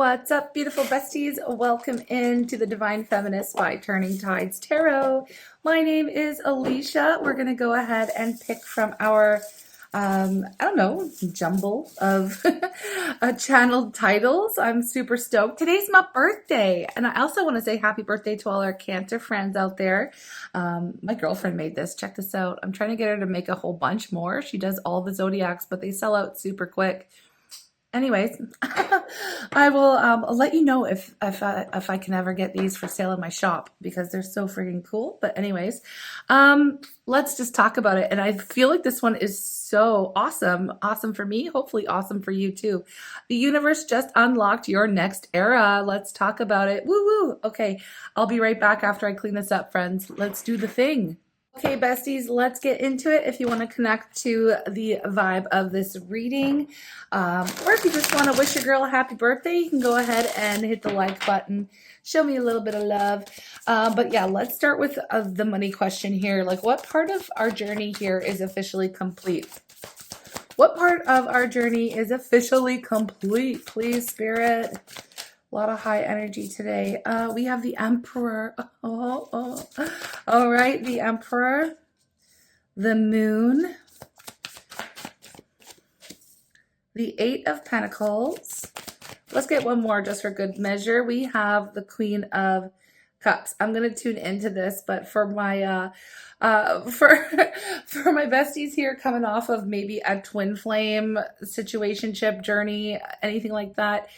What's up, beautiful besties? Welcome into the Divine Feminist by Turning Tides Tarot. My name is Alicia. We're going to go ahead and pick from our, jumble of channeled titles. I'm super stoked. Today's my birthday. And I also want to say happy birthday to all our Cancer friends out there. My girlfriend made this. Check this out. I'm trying to get her to make a whole bunch more. She does all the zodiacs, but they sell out super quick. Anyways, I will let you know if I can ever get these for sale in my shop because they're so freaking cool. But anyways, let's just talk about it. And I feel like this one is so awesome. Awesome for me. Hopefully awesome for you too. The universe just unlocked your next era. Let's talk about it. Woo woo. Okay, I'll be right back after I clean this up, friends. Let's do the thing. Okay, besties, let's get into it. If you want to connect to the vibe of this reading, or if you just want to wish your girl a happy birthday, you can go ahead and hit the like button. Show me a little bit of love. But yeah, let's start with the money question here. Like, what part of our journey here is officially complete? What part of our journey is officially complete? Please, Spirit. A lot of high energy today. We have the Emperor. All right, the Emperor, the Moon, the Eight of Pentacles. Let's get one more just for good measure. We have the Queen of Cups. I'm going to tune into this, but for my for my besties here coming off of maybe a twin flame situationship journey, anything like that,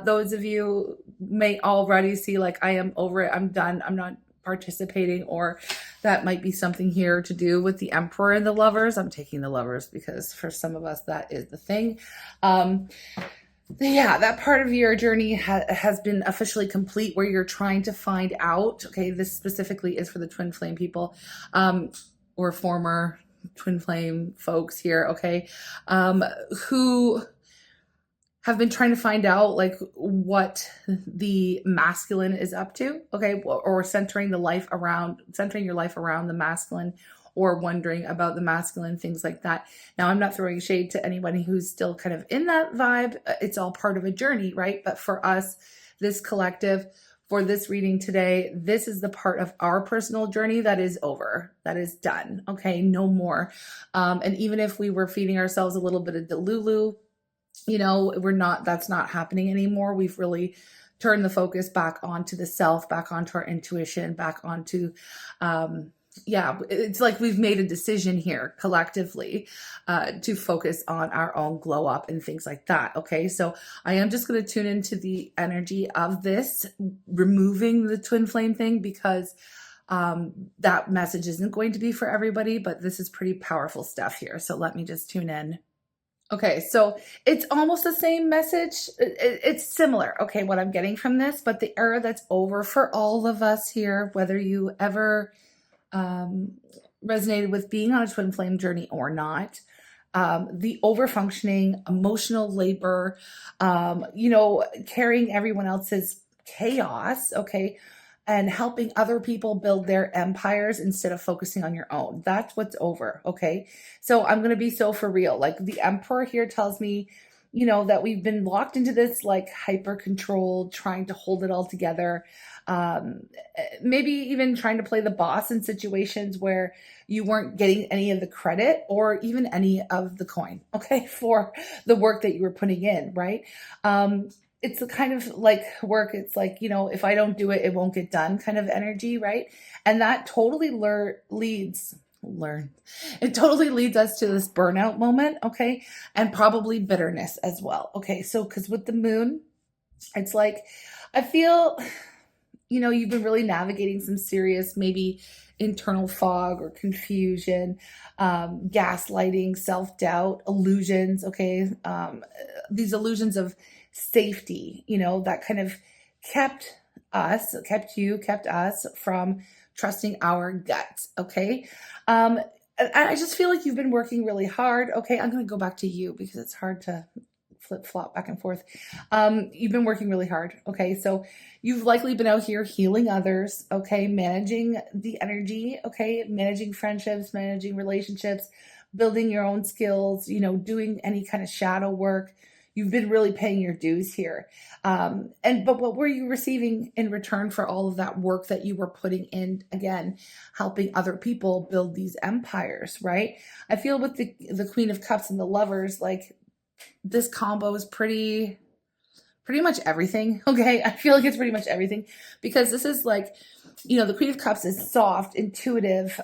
those of you may already see like I am over it, I'm done, I'm not participating, or that might be something here to do with the Emperor and the Lovers. I'm taking the Lovers because for some of us that is the thing. Yeah, that part of your journey has been officially complete where you're trying to find out, okay, this specifically is for the twin flame people, or former twin flame folks here, okay, who have been trying to find out like what the masculine is up to, okay, or centering your life around the masculine, or wondering about the masculine, things like that. Now, I'm not throwing shade to anybody who's still kind of in that vibe. It's all part of a journey, right? But for us, this collective, for this reading today, this is the part of our personal journey that is over, that is done, okay? No more. And even if we were feeding ourselves a little bit of Delulu, you know, that's not happening anymore. We've really turned the focus back onto the self, back onto our intuition, back onto, yeah, it's like we've made a decision here collectively to focus on our own glow up and things like that. Okay, so I am just going to tune into the energy of this, removing the twin flame thing, because that message isn't going to be for everybody, but this is pretty powerful stuff here. So let me just tune in. Okay, so it's almost the same message. It's similar, okay, what I'm getting from this, but the era that's over for all of us here, whether you ever resonated with being on a twin flame journey or not, the over-functioning, emotional labor, carrying everyone else's chaos, okay, and helping other people build their empires instead of focusing on your own. That's what's over, okay? So I'm going to be so for real. Like the Emperor here tells me, that we've been locked into this like hyper controlled, trying to hold it all together. Maybe even trying to play the boss in situations where you weren't getting any of the credit or even any of the coin, okay, for the work that you were putting in, right? It's the kind of like work, it's like, if I don't do it, it won't get done kind of energy, right? And that totally leads us to this burnout moment, okay? And probably bitterness as well, okay? So, because with the Moon, it's like, I feel, you've been really navigating some serious, maybe internal fog or confusion, gaslighting, self-doubt, illusions, okay? These illusions of safety, that kind of kept us from trusting our guts, okay? I just feel like you've been working really hard, okay? I'm going to go back to you because it's hard to flip-flop back and forth. You've been working really hard, okay? So you've likely been out here healing others, okay? Managing the energy, okay? Managing friendships, managing relationships, building your own skills, doing any kind of shadow work, you've been really paying your dues here. But what were you receiving in return for all of that work that you were putting in, again, helping other people build these empires, right? I feel with the Queen of Cups and the Lovers, like this combo is pretty much everything. Okay. I feel like it's pretty much everything, because this is like, the Queen of Cups is soft, intuitive,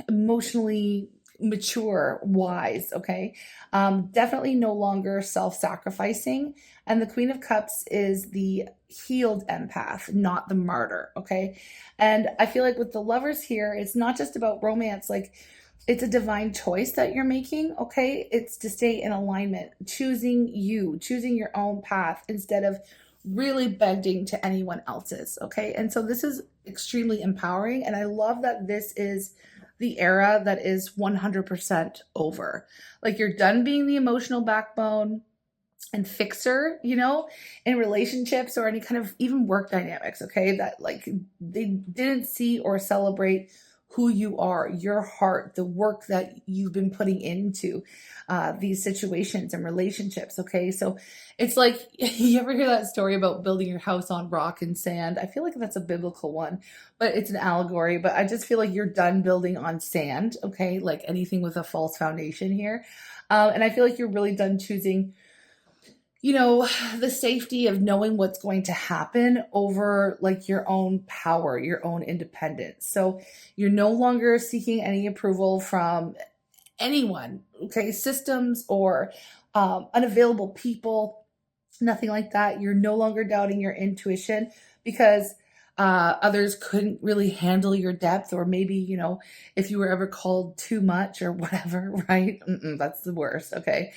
emotionally mature, wise. Okay. Definitely no longer self-sacrificing. And the Queen of Cups is the healed empath, not the martyr. Okay. And I feel like with the Lovers here, it's not just about romance. Like, it's a divine choice that you're making, okay? It's to stay in alignment, choosing your own path instead of really bending to anyone else's, okay? And so this is extremely empowering, and I love that this is the era that is 100% over. Like, you're done being the emotional backbone and fixer, in relationships or any kind of even work dynamics, okay? That like they didn't see or celebrate who you are, your heart, the work that you've been putting into these situations and relationships. Okay. So it's like, you ever hear that story about building your house on rock and sand? I feel like that's a biblical one, but it's an allegory. But I just feel like you're done building on sand. Okay. Like anything with a false foundation here. And I feel like you're really done choosing the safety of knowing what's going to happen over like your own power, your own independence. So you're no longer seeking any approval from anyone, okay, systems or unavailable people, nothing like that. You're no longer doubting your intuition because others couldn't really handle your depth, or maybe, if you were ever called too much or whatever, right? That's the worst. Okay.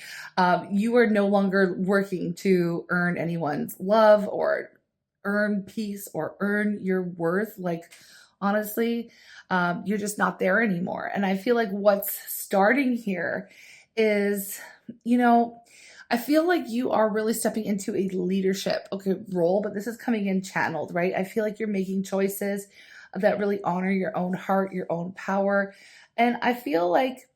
You are no longer working to earn anyone's love or earn peace or earn your worth. Like, honestly, you're just not there anymore. And I feel like what's starting here is, I feel like you are really stepping into a leadership, role, but this is coming in channeled, right? I feel like you're making choices that really honor your own heart, your own power. And I feel like,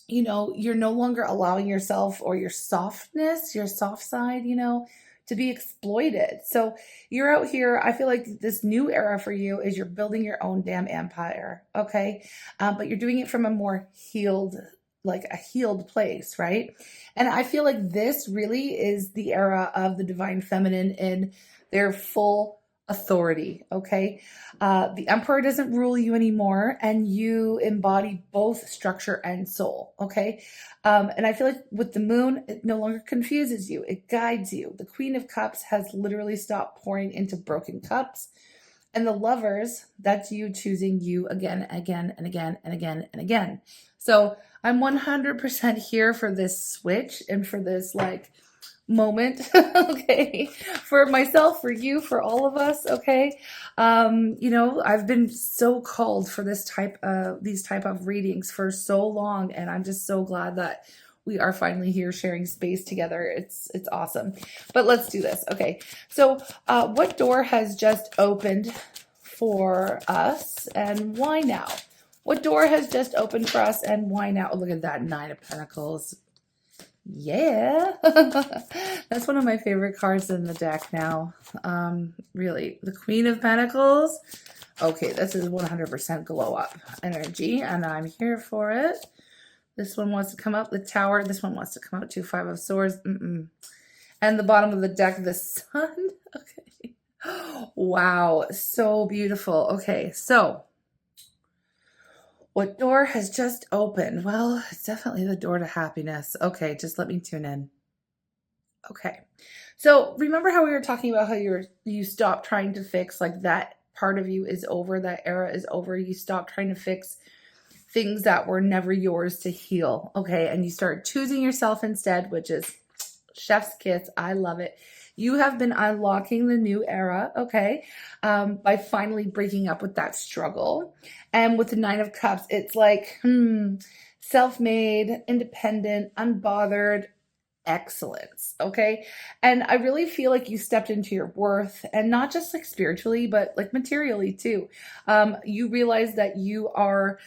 you're no longer allowing yourself or your softness, your soft side, to be exploited. So you're out here. I feel like this new era for you is you're building your own damn empire. Okay. But you're doing it from a more healed, like a healed place, right? And I feel like this really is the era of the divine feminine in their full authority, okay? The emperor doesn't rule you anymore, and you embody both structure and soul, okay? And I feel like with the moon, it no longer confuses you, it guides you. The Queen of Cups has literally stopped pouring into broken cups. And the Lovers, that's you choosing you again, again, and again, and again, and again. So I'm 100% here for this switch and for this like moment, okay, for myself, for you, for all of us, okay. I've been so called for these type of readings for so long, and I'm just so glad that we are finally here sharing space together. It's awesome. But let's do this. Okay. So what door has just opened for us, and why now? What door has just opened for us, and why now? Oh, look at that, 9 of Pentacles. Yeah. That's one of my favorite cards in the deck now. Really, the Queen of Pentacles. Okay, this is 100% glow up energy, and I'm here for it. This one wants to come up, the Tower. This one wants to come out too, 5 of Swords. And the bottom of the deck, the Sun. Okay. Wow, so beautiful. Okay, so what door has just opened? Well, it's definitely the door to happiness. Okay, just let me tune in. Okay, so remember how we were talking about how you stopped trying to fix, like that part of you is over, that era is over. You stopped trying to fix things that were never yours to heal. Okay, and you start choosing yourself instead, which is chef's kiss. I love it. You have been unlocking the new era, okay, by finally breaking up with that struggle. And with the 9 of Cups, it's like, self-made, independent, unbothered, excellence. Okay. And I really feel like you stepped into your worth, and not just like spiritually, but like materially too. You realize that you are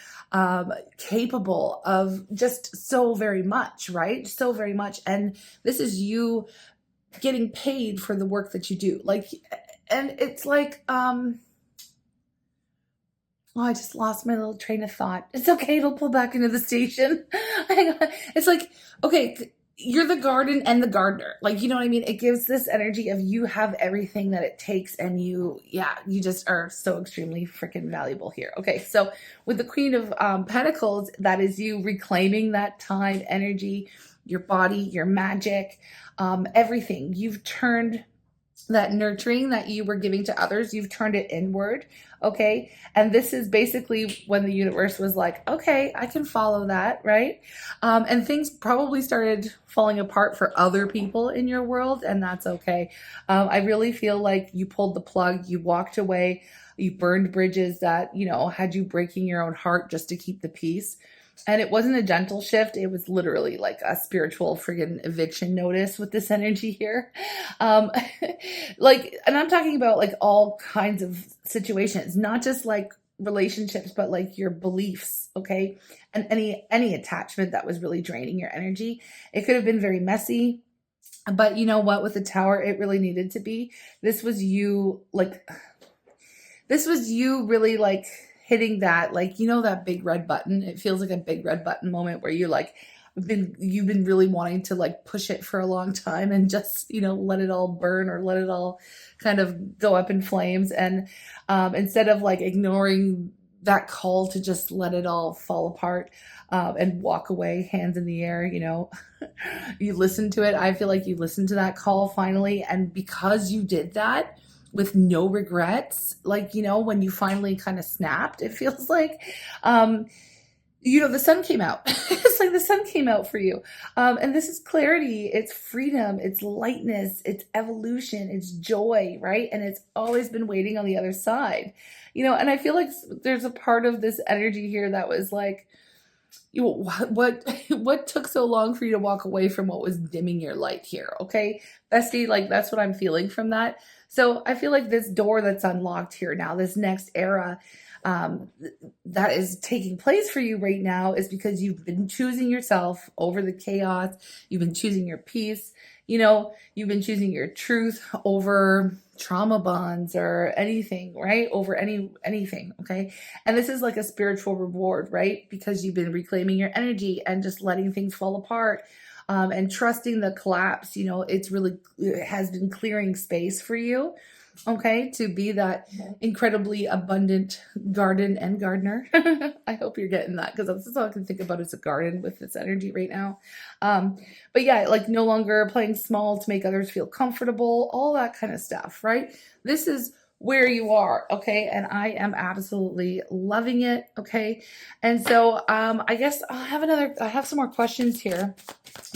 capable of just so very much, right? So very much. And this is you getting paid for the work that you do. Like, and it's like, oh, I just lost my little train of thought. It's okay. It'll pull back into the station. Hang on. It's like, okay, you're the garden and the gardener. Like, you know what I mean? It gives this energy of you have everything that it takes, and you just are so extremely freaking valuable here. Okay. So with the Queen of Pentacles, that is you reclaiming that time, energy, your body, your magic, everything. You've turned that nurturing that you were giving to others, you've turned it inward. Okay. And this is basically when the universe was like, okay, I can follow that. Right. And things probably started falling apart for other people in your world, and that's okay. I really feel like you pulled the plug, you walked away, you burned bridges that, had you breaking your own heart just to keep the peace. And it wasn't a gentle shift. It was literally like a spiritual friggin' eviction notice with this energy here. Um, and I'm talking about like all kinds of situations, not just like relationships, but like your beliefs. Okay. And any attachment that was really draining your energy. It could have been very messy, but you know what? With the Tower, it really needed to be. This was you really like hitting that, like, that big red button. It feels like a big red button moment where you've been really wanting to like push it for a long time and just, let it all burn or let it all kind of go up in flames. And instead of like ignoring that call to just let it all fall apart and walk away, hands in the air, you listen to it. I feel like you listened to that call finally. And because you did that, with no regrets, like, when you finally kind of snapped, it feels like, the sun came out. It's like the sun came out for you. And this is clarity, it's freedom, it's lightness, it's evolution, it's joy, right? And it's always been waiting on the other side, and I feel like there's a part of this energy here that was like, what took so long for you to walk away from what was dimming your light here? Okay, bestie, like that's what I'm feeling from that. So I feel like this door that's unlocked here now, this next era that is taking place for you right now, is because you've been choosing yourself over the chaos. You've been choosing your peace. You've been choosing your truth over trauma bonds or anything, right? Over anything. Okay. And this is like a spiritual reward, right? Because you've been reclaiming your energy and just letting things fall apart. And trusting the collapse, it has been clearing space for you, okay, to be that incredibly abundant garden and gardener. I hope you're getting that, because that's all I can think about is a garden with this energy right now. But yeah, like no longer playing small to make others feel comfortable, all that kind of stuff, right? This is where you are, okay? And I am absolutely loving it, okay? And so I guess I have some more questions here.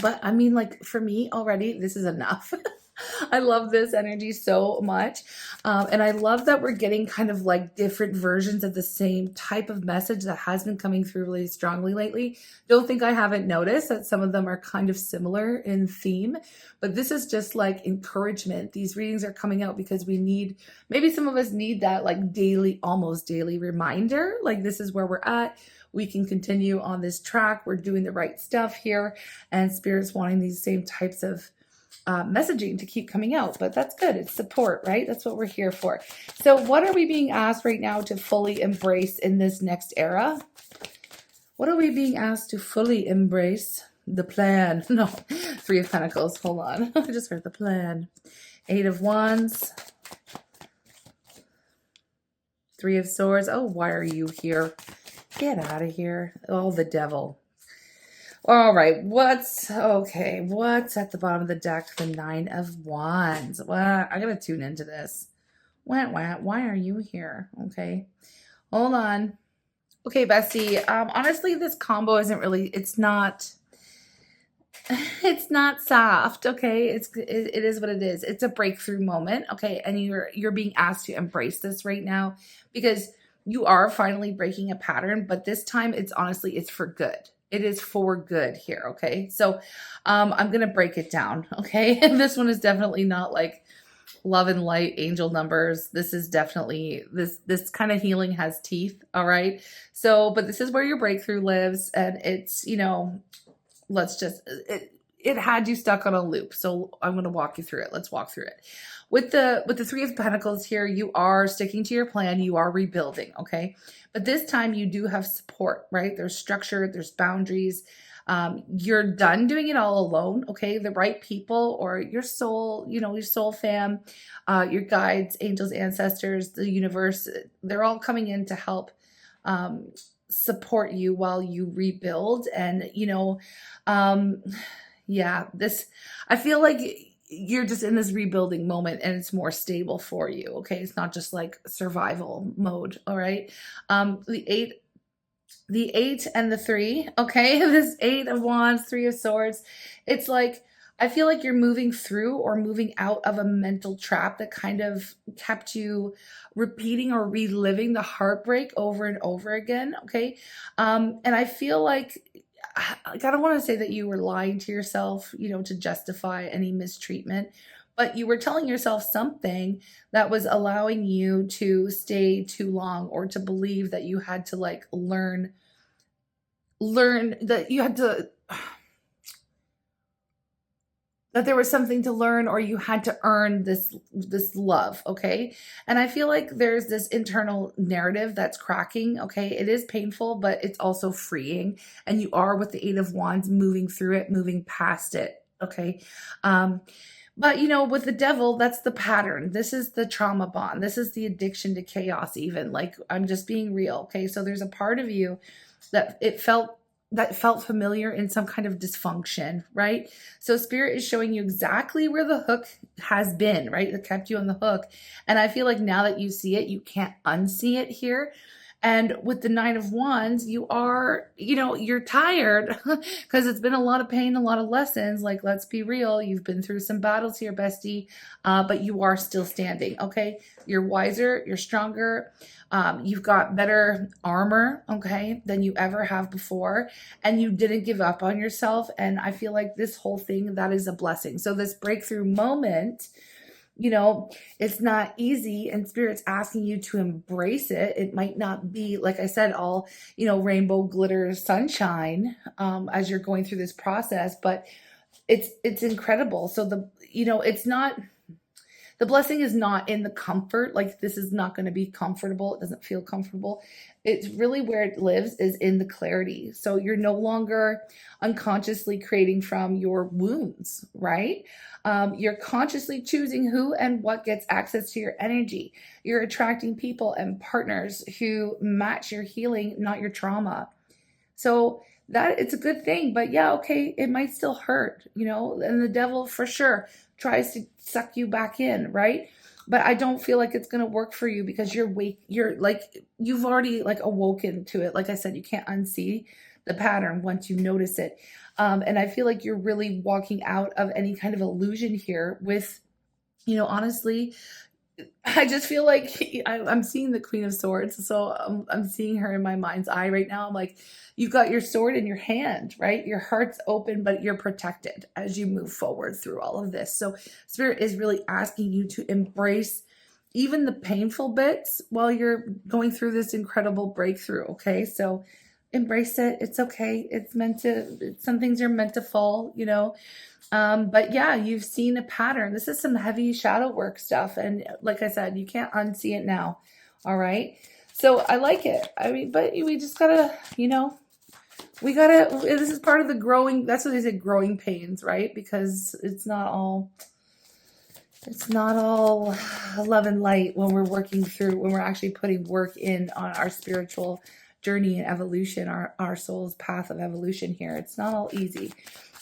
But I mean, like, for me already, this is enough. I love this energy so much. And I love that we're getting kind of like different versions of the same type of message that has been coming through really strongly lately. Don't think I haven't noticed that some of them are kind of similar in theme, but this is just like encouragement. These readings are coming out because maybe some of us need that like daily, almost daily reminder. Like, this is where we're at. We can continue on this track. We're doing the right stuff here, and Spirit's wanting these same types of messaging to keep coming out. But that's good. It's support, right? That's what we're here for. So what are we being asked right now to fully embrace in this next era? What are we being asked to fully embrace? The plan. No, Three of Pentacles. Hold on. I just heard the plan. Eight of Wands. Three of Swords. Oh, why are you here? Get out of here. Oh, the Devil. All right. What's at the bottom of the deck? The Nine of Wands. Well, I got to tune into this. Why are you here? Okay. Hold on. Okay, Bessie. Honestly, this combo isn't really, it's not soft. Okay. It is what it is. It's a breakthrough moment. Okay. And you're being asked to embrace this right now, because you are finally breaking a pattern, but this time it's for good. It is for good here. Okay. So I'm going to break it down. Okay. And this one is definitely not like love and light angel numbers. This is definitely this kind of healing has teeth. All right. So, but this is where your breakthrough lives. And it's, let's just, it had you stuck on a loop. So I'm going to walk you through it. Let's walk through it. With the Three of Pentacles here, you are sticking to your plan. You are rebuilding. Okay. But this time you do have support, right? There's structure, there's boundaries. You're done doing it all alone. Okay. The right people or your soul, your soul fam, your guides, angels, ancestors, the universe, they're all coming in to help, support you while you rebuild. And, yeah, I feel like you're just in this rebuilding moment and it's more stable for you. Okay. It's not just like survival mode. All right. The eight and the three. Okay. This Eight of Wands, Three of Swords. It's like, I feel like you're moving through or moving out of a mental trap that kind of kept you repeating or reliving the heartbreak over and over again. Okay. And I feel like, I don't want to say that you were lying to yourself, to justify any mistreatment, but you were telling yourself something that was allowing you to stay too long or to believe that you had to like learn that you had to, that there was something to learn or you had to earn this love. Okay. And I feel like there's this internal narrative that's cracking. Okay. It is painful, but it's also freeing. And you are, with the Eight of Wands, moving through it, moving past it. Okay. But with the Devil, that's the pattern. This is the trauma bond. This is the addiction to chaos, even. Like, I'm just being real. Okay. So there's a part of you that felt familiar in some kind of dysfunction, right? So Spirit is showing you exactly where the hook has been, right? That kept you on the hook. And I feel like now that you see it, you can't unsee it here. And with the Nine of Wands, you are, you're tired because it's been a lot of pain, a lot of lessons. Like, let's be real. You've been through some battles here, bestie, but you are still standing. Okay. You're wiser. You're stronger. You've got better armor, okay, than you ever have before. And you didn't give up on yourself. And I feel like this whole thing, that is a blessing. So this breakthrough moment, it's not easy, and Spirit's asking you to embrace it. It might not be, like I said, all, rainbow, glitter, sunshine, as you're going through this process, but it's incredible. So it's not, the blessing is not in the comfort. Like, this is not going to be comfortable. It doesn't feel comfortable. It's really where it lives is in the clarity. So you're no longer unconsciously creating from your wounds, right? You're consciously choosing who and what gets access to your energy. You're attracting people and partners who match your healing, not your trauma. So that, it's a good thing, but yeah, okay, it might still hurt, and the Devil for sure tries to suck you back in, right? But I don't feel like it's going to work for you because you're like, you've already like awoken to it. Like I said, you can't unsee the pattern once you notice it. And I feel like you're really walking out of any kind of illusion here with, honestly, I just feel like I'm seeing the Queen of Swords. So I'm seeing her in my mind's eye right now. I'm like, you've got your sword in your hand, right? Your heart's open, but you're protected as you move forward through all of this. So Spirit is really asking you to embrace even the painful bits while you're going through this incredible breakthrough. Okay. So embrace it. It's okay. Some things are meant to fall, but yeah, you've seen a pattern. This is some heavy shadow work stuff. And like I said, you can't unsee it now. All right. So I like it. I mean, but we just gotta, this is part of the growing, that's what they say, growing pains, right? Because it's not all love and light when we're working through, when we're actually putting work in on our spiritual journey and evolution, our soul's path of evolution here. It's not all easy.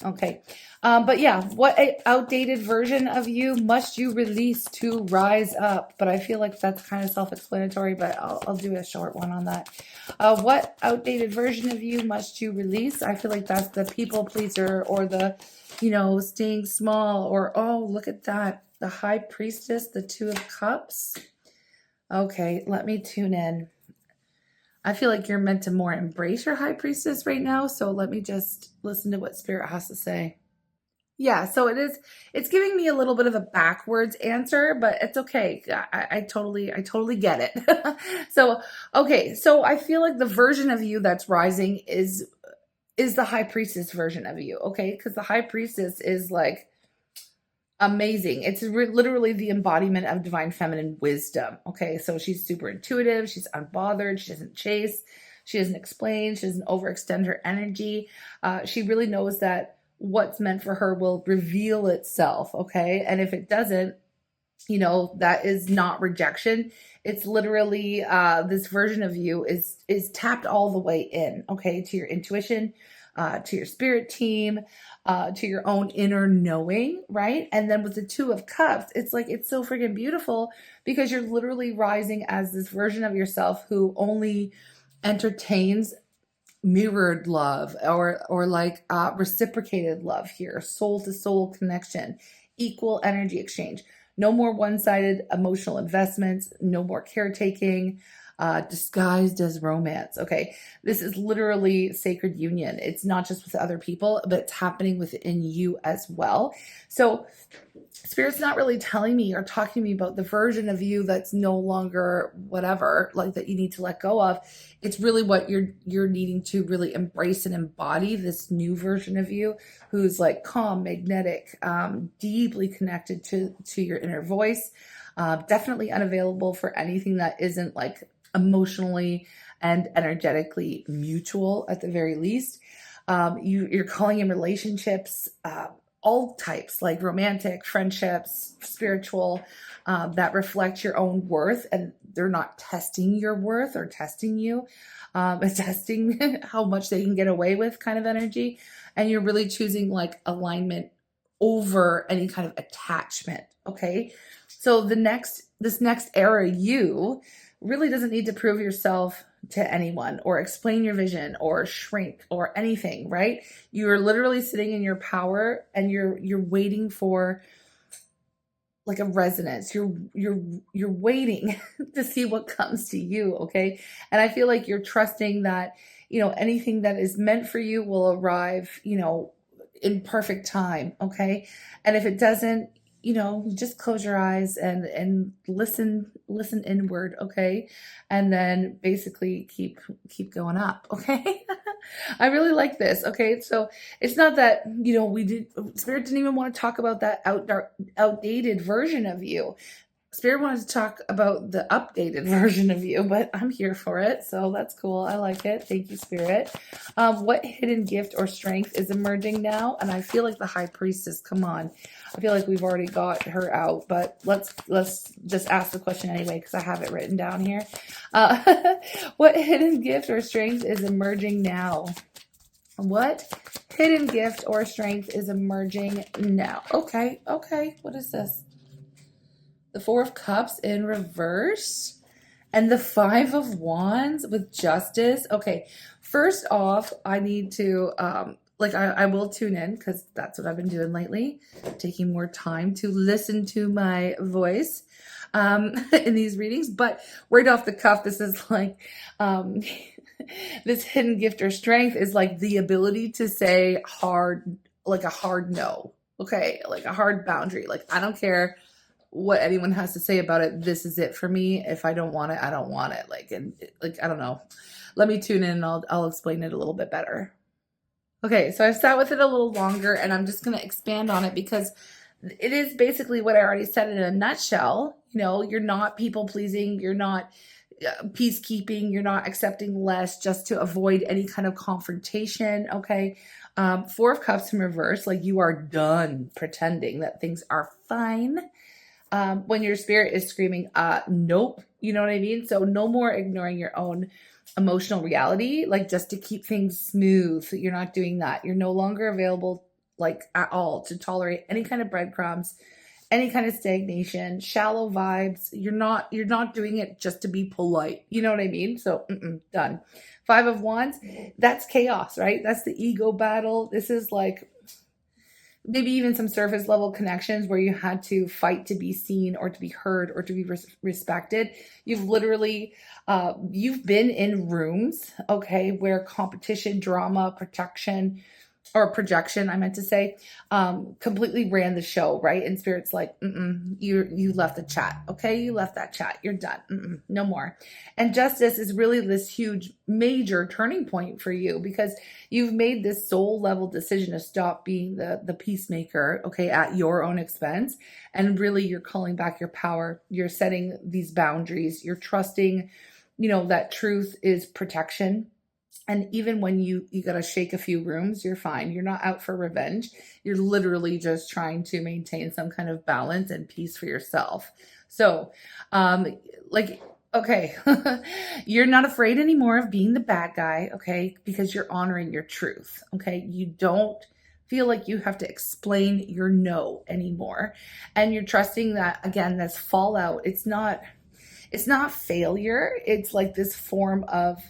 Okay. But yeah, what outdated version of you must you release to rise up? But I feel like that's kind of self-explanatory, but I'll do a short one on that. What outdated version of you must you release? I feel like that's the people pleaser or the, staying small, or, oh, look at that. The High Priestess, the Two of Cups. Okay, let me tune in. I feel like you're meant to more embrace your high priestess right now. So let me just listen to what spirit has to say. Yeah, so it's giving me a little bit of a backwards answer, but it's okay. I totally get it. So, okay, so I feel like the version of you that's rising is the high priestess version of you, okay? Because the high priestess is like amazing. It's literally the embodiment of divine feminine wisdom. Okay. So she's super intuitive. She's unbothered. She doesn't chase. She doesn't explain. She doesn't overextend her energy. She really knows that what's meant for her will reveal itself. Okay. And if it doesn't, that is not rejection. It's literally this version of you is tapped all the way in, okay, to your intuition, to your spirit team, to your own inner knowing, right? And then with the Two of Cups, it's like it's so freaking beautiful because you're literally rising as this version of yourself who only entertains mirrored love or like reciprocated love here, soul to soul connection, equal energy exchange. No more one-sided emotional investments, no more caretaking, disguised as romance. Okay. This is literally sacred union. It's not just with other people, but it's happening within you as well. So Spirit's not really telling me or talking to me about the version of you that's no longer whatever, like that you need to let go of. It's really what you're needing to really embrace and embody, this new version of you who's like calm, magnetic, deeply connected to your inner voice, definitely unavailable for anything that isn't like emotionally and energetically mutual at the very least. You're calling in relationships, all types, like romantic, friendships, spiritual, that reflect your own worth, and they're not testing your worth or testing you, it's testing how much they can get away with kind of energy. And you're really choosing like alignment over any kind of attachment. Okay. So this next era, you really doesn't need to prove yourself to anyone or explain your vision or shrink or anything, right? You're literally sitting in your power and you're waiting for like a resonance. You're waiting to see what comes to you, okay? And I feel like you're trusting that, anything that is meant for you will arrive, in perfect time, okay? And if it doesn't, just close your eyes and listen inward, okay? And then basically keep going up, okay? I really like this, okay? So it's not that, Spirit didn't even want to talk about that outdated version of you. Spirit wanted to talk about the updated version of you, but I'm here for it. So that's cool. I like it. Thank you, Spirit. What hidden gift or strength is emerging now? And I feel like the High Priestess, come on. I feel like we've already got her out, but let's just ask the question anyway, because I have it written down here. What hidden gift or strength is emerging now? What hidden gift or strength is emerging now? Okay. What is this? The Four of Cups in reverse and the Five of Wands with Justice. Okay, first off, I need to, I will tune in because that's what I've been doing lately, taking more time to listen to my voice in these readings. But right off the cuff, this is like, this hidden gift or strength is like the ability to say like a hard no. Okay, like a hard boundary. Like, I don't care what anyone has to say about it. This is it for me. If I don't want it, I don't want it. I don't know. Let me tune in and I'll explain it a little bit better. Okay, so I've sat with it a little longer and I'm just going to expand on it because it is basically what I already said in a nutshell. You're not people pleasing. You're not peacekeeping. You're not accepting less just to avoid any kind of confrontation. Okay. Four of Cups in reverse, like you are done pretending that things are fine. When your spirit is screaming, nope, you know what I mean? So no more ignoring your own emotional reality, like just to keep things smooth. You're not doing that. You're no longer available like at all to tolerate any kind of breadcrumbs, any kind of stagnation, shallow vibes. You're not doing it just to be polite. You know what I mean? So done. Five of Wands, that's chaos, right? That's the ego battle. This is like maybe even some surface level connections where you had to fight to be seen or to be heard or to be respected. You've literally, you've been in rooms, okay, where competition, drama, protection, or projection, I meant to say, completely ran the show, right? And Spirit's like, you left the chat, okay? You left that chat. You're done. No more. And Justice is really this huge, major turning point for you because you've made this soul level decision to stop being the peacemaker, okay, at your own expense. And really, you're calling back your power. You're setting these boundaries. You're trusting, that truth is protection. And even when you got to shake a few rooms, you're fine. You're not out for revenge. You're literally just trying to maintain some kind of balance and peace for yourself. So, okay, you're not afraid anymore of being the bad guy, okay? Because you're honoring your truth, okay? You don't feel like you have to explain your no anymore. And you're trusting that, again, this fallout, it's not failure. It's like this form of,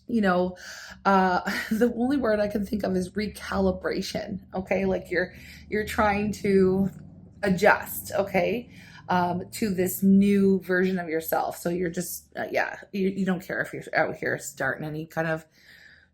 the only word I can think of is recalibration. Okay. Like you're trying to adjust. Okay. To this new version of yourself. So you're just, you don't care if you're out here starting any kind of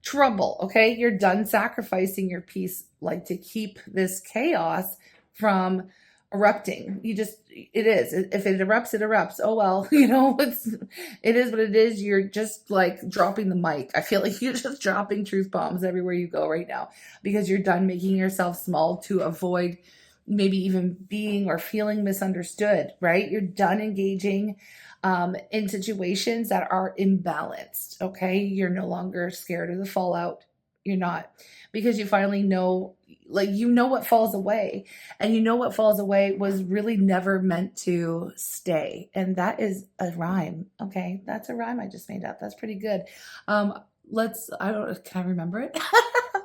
trouble. Okay. You're done sacrificing your peace, like to keep this chaos from erupting. It is. If it erupts, it erupts. Oh, well, it is what it is. You're just like dropping the mic. I feel like you're just dropping truth bombs everywhere you go right now because you're done making yourself small to avoid maybe even being or feeling misunderstood, right? You're done engaging in situations that are imbalanced. Okay. You're no longer scared of the fallout. You're not, because you finally know, what falls away, and what falls away was really never meant to stay. And that is a rhyme. Okay. That's a rhyme I just made up. That's pretty good. Can I remember it?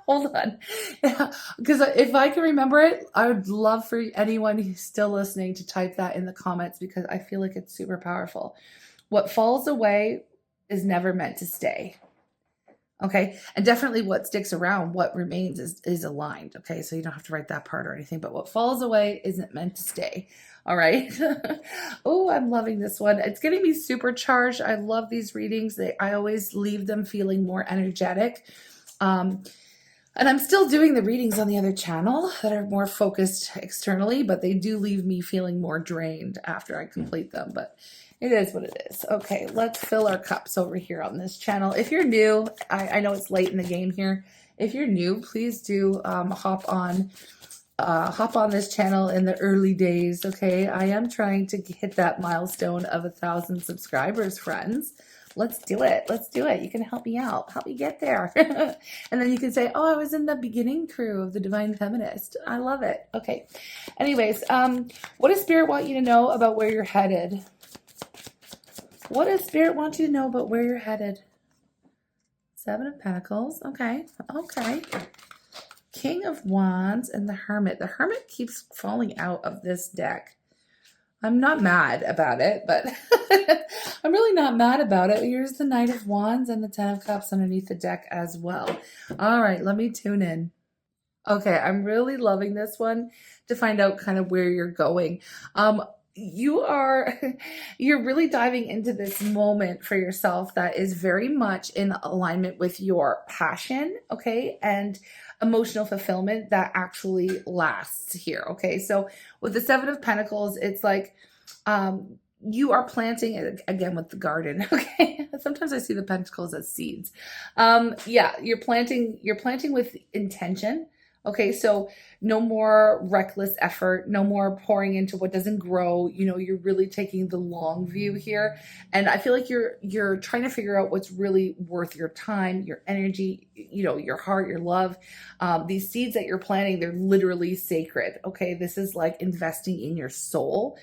Hold on. Because if I can remember it, I would love for anyone who's still listening to type that in the comments because I feel like it's super powerful. What falls away is never meant to stay. Okay. And definitely what sticks around, what remains is aligned. Okay. So you don't have to write that part or anything, but what falls away isn't meant to stay. All right. Oh, I'm loving this one. It's getting me supercharged. I love these readings. I always leave them feeling more energetic. And I'm still doing the readings on the other channel that are more focused externally, but they do leave me feeling more drained after I complete them. But it is what it is. Okay, let's fill our cups over here on this channel. If you're new, I know it's late in the game here. If you're new, please do hop on this channel in the early days. Okay, I am trying to hit that milestone of 1,000 subscribers, friends. Let's do it. Let's do it. You can help me out. Help me get there. And then you can say, oh, I was in the beginning crew of the Divine Feminist. I love it. Okay. Anyways, what does Spirit want you to know about where you're headed? What does Spirit want you to know about where you're headed? Seven of Pentacles. Okay. Okay. King of Wands and the Hermit. The Hermit keeps falling out of this deck. I'm not mad about it, but I'm really not mad about it. Here's the Knight of Wands and the Ten of Cups underneath the deck as well. All right, let me tune in. Okay, I'm really loving this one to find out kind of where you're going. You're really diving into this moment for yourself that is very much in alignment with your passion, okay, and emotional fulfillment that actually lasts here. Okay, so with the Seven of Pentacles, it's like you are planting, again with the garden. Okay, sometimes I see the pentacles as seeds. You're planting with intention. Okay, so no more reckless effort, no more pouring into what doesn't grow. You're really taking the long view here. And I feel like you're trying to figure out what's really worth your time, your energy, your heart, your love. These seeds that you're planting, they're literally sacred. Okay, this is like investing in your soul.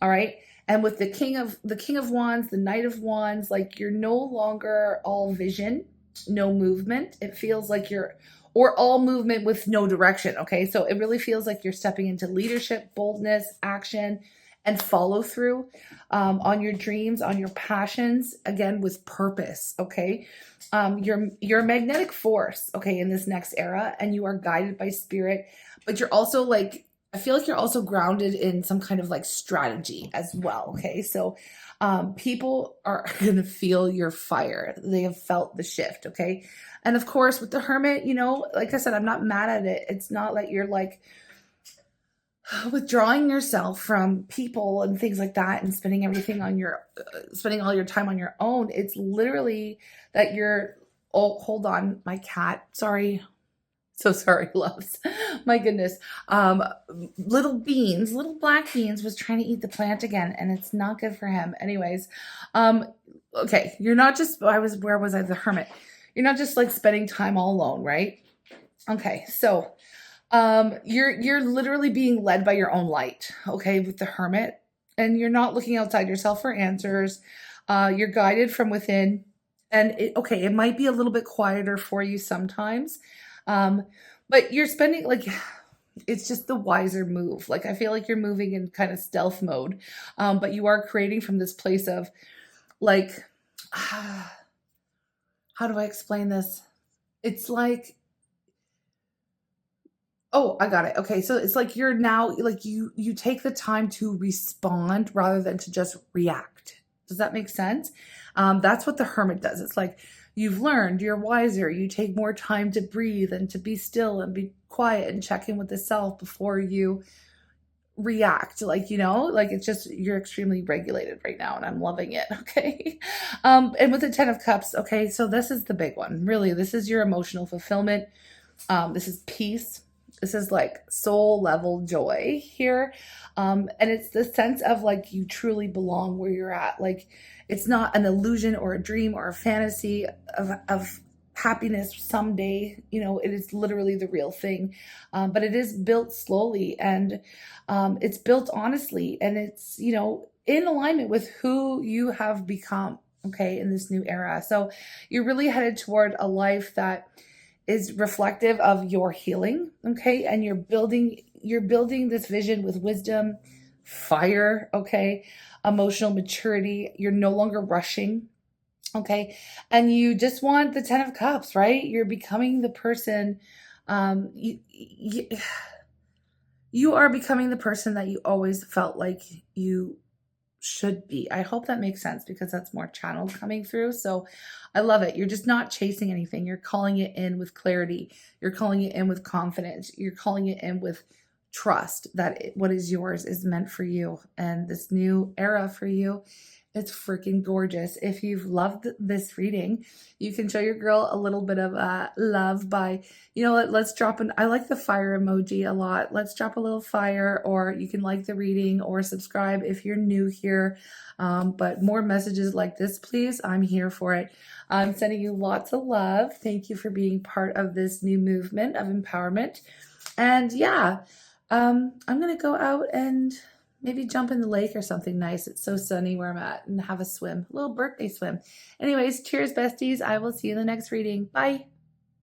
All right. And with the King of Wands, the Knight of Wands, like you're no longer all vision, no movement. It feels like or all movement with no direction. Okay, so it really feels like you're stepping into leadership, boldness, action, and follow through on your dreams, on your passions, again, with purpose. Okay, you're a magnetic force, okay, in this next era, and you are guided by Spirit, but you're also like, I feel like you're also grounded in some kind of like strategy as well. Okay. So people are going to feel your fire. They have felt the shift. Okay. And of course, with the hermit, you know, like I said, I'm not mad at it. It's not like you're like withdrawing yourself from people and things like that and spending everything on your, spending all your time on your own. It's literally that you're, oh, hold on, my cat. Sorry. So sorry, loves. My goodness. Little beans, little black beans was trying to eat the plant again, and it's not good for him. Anyways, okay, you're not just, where was I? The hermit. You're not just like spending time all alone, right? Okay, so you're literally being led by your own light, okay, with the hermit, and you're not looking outside yourself for answers. You're guided from within, and okay, it might be a little bit quieter for you sometimes. Um, but you're spending like, it's just the wiser move. Like I feel like you're moving in kind of stealth mode. But you are creating from this place of like, how do I explain this? It's like, oh, I got it. Okay. So it's like you're now like you take the time to respond rather than to just react. Does that make sense? That's what the hermit does. It's like you've learned, you're wiser, you take more time to breathe and to be still and be quiet and check in with the self before you react. Like, you know, like it's just you're extremely regulated right now and I'm loving it. Okay. And with the 10 of Cups, okay, so this is the big one. Really, this is your emotional fulfillment. This is peace. This is like soul level joy here. And it's the sense of like you truly belong where you're at. Like it's not an illusion or a dream or a fantasy of happiness someday. You know, it is literally the real thing. But it is built slowly and it's built honestly. And it's, you know, in alignment with who you have become, okay, in this new era. So you're really headed toward a life that is reflective of your healing, okay? And you're building this vision with wisdom, fire, okay? Emotional maturity. You're no longer rushing, okay? And you just want the 10 of Cups, right? You're becoming the person you are becoming the person that you always felt like you should be. I hope that makes sense because that's more channeled coming through. So I love it. You're just not chasing anything. You're calling it in with clarity. You're calling it in with confidence. You're calling it in with trust that what is yours is meant for you. And this new era for you, it's freaking gorgeous. If you've loved this reading, you can show your girl a little bit of love by, you know, let's drop I like the fire emoji a lot. Let's drop a little fire, or you can like the reading or subscribe if you're new here. But more messages like this, please. I'm here for it. I'm sending you lots of love. Thank you for being part of this new movement of empowerment. And yeah, I'm going to go out and maybe jump in the lake or something nice. It's so sunny where I'm at, and have a swim, a little birthday swim. Anyways, cheers, besties. I will see you in the next reading. Bye.